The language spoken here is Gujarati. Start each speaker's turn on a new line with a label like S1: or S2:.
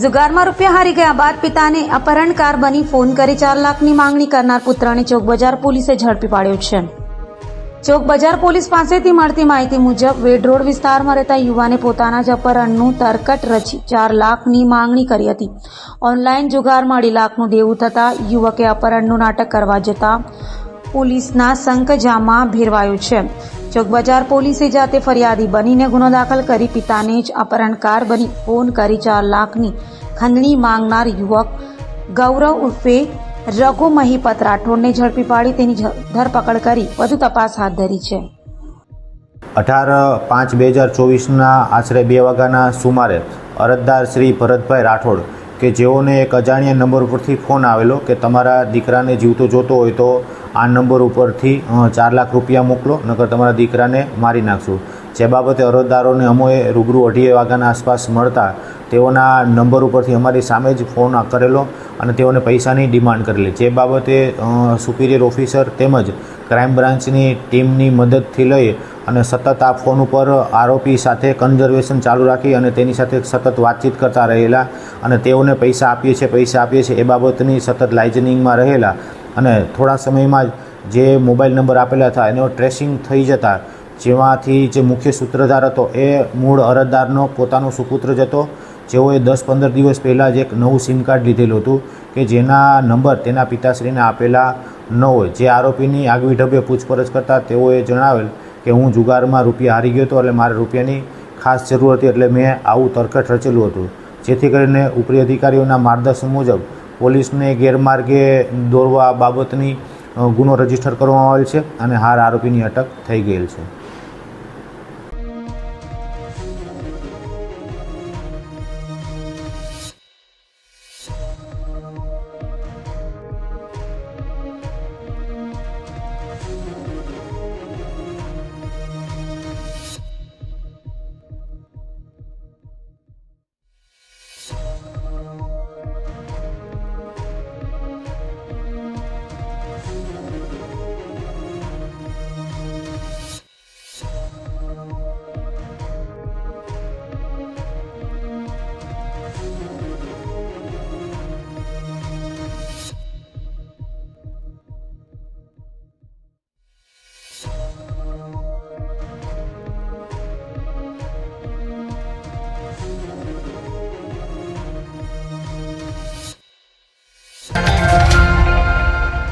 S1: जुगाરમાં રૂપિયા હારી ગયા બાદ પિતાને અપહરણકાર બની ફોન કરી 4 લાખની માંગણી કરનાર પુત્રને ચોક બજાર પોલીસે ઝડપી પાડ્યો છે। ચોક બજાર પોલીસ પાસેથી મળતી માહિતી મુજબ વેડ રોડ વિસ્તારમાં રહેતા યુવાને પોતાના જ અપહરણનું તરકટ રચી 4 લાખની માંગણી કરી હતી। ઓનલાઈન જુગારમાં 2.5 લાખનું દેવું થતા યુવકે અપહરણનું નાટક કરવા જતા પોલીસના સંકજામાં ભેરવાયો છે। ચોક બજાર પોલીસે જાતે ફરિયાદી બનીને ગુનો દાખલ કરી પિતાને જ અપહરણકાર બની ફોન કરી 4 લાખની ખંડણી માંગનાર યુવક ગૌરવ ઉર્ફે રઘુ મહીપત રાઠોડને ઝડપી પાડી તેની ધરપકડ કરી વધુ તપાસ હાથ ધરી છે।
S2: 18/5/2024ના આશરે 2 વાગ્યાના સુમારે અરજદાર શ્રી ભરતભાઈ રાઠોડ કે જેઓને એક અજાણ્યા નંબર ઉપરથી ફોન આવેલો કે તમારા દીકરાને જીવતો જોતો હોય તો આ નંબર ઉપરથી 4 લાખ રૂપિયા મોકલો, નકર તમારા દીકરાને મારી નાખશું। જે બાબતે અરજદારોને અમોએ રૂબરૂ 2:30 વાગ્યાના આસપાસ મળતા તેઓના નંબર ઉપરથી અમારી સામે જ ફોન કરેલો અને તેઓને પૈસાની ડિમાન્ડ કરેલી। જે બાબતે સુપિરિયર ઓફિસર તેમજ ક્રાઇમ બ્રાન્ચની ટીમની મદદથી લઈ અને સતત આ ફોન ઉપર આરોપી સાથે કન્ઝર્વેશન ચાલુ રાખી અને તેની સાથે સતત વાતચીત કરતા રહેલા અને તેઓને પૈસા આપીએ છીએ એ બાબતની સતત લાઇઝનિંગમાં રહેલા અને થોડા સમયમાં જ જે મોબાઈલ નંબર આપેલા હતા એનો ટ્રેસિંગ થઈ જતા જેમાંથી જે મુખ્ય સૂત્રધાર હતો એ મૂળ અરજદારનો પોતાનો સુપુત્ર જ હતો, જેઓએ 10-15 દિવસ પહેલાં જ એક નવું સિમ કાર્ડ લીધેલું હતું કે જેના નંબર તેના પિતાશ્રીને આપેલા ન હોય। જે આરોપીની આગવી ઢબે પૂછપરછ કરતાં તેઓએ જણાવેલ કે હું જુગારમાં રૂપિયા હારી ગયો હતો એટલે મારે રૂપિયાની ખાસ જરૂર હતી એટલે મેં આવું તરકટ રચેલું હતું, જેથી કરીને ઉપરી અધિકારીઓના માર્ગદર્શન મુજબ પોલીસને ગેરમાર્ગે દોરવા બાબતની ગુનો રજીસ્ટર કરવામાં આવેલ છે અને હાલ આરોપીની અટક થઈ ગયેલ છે।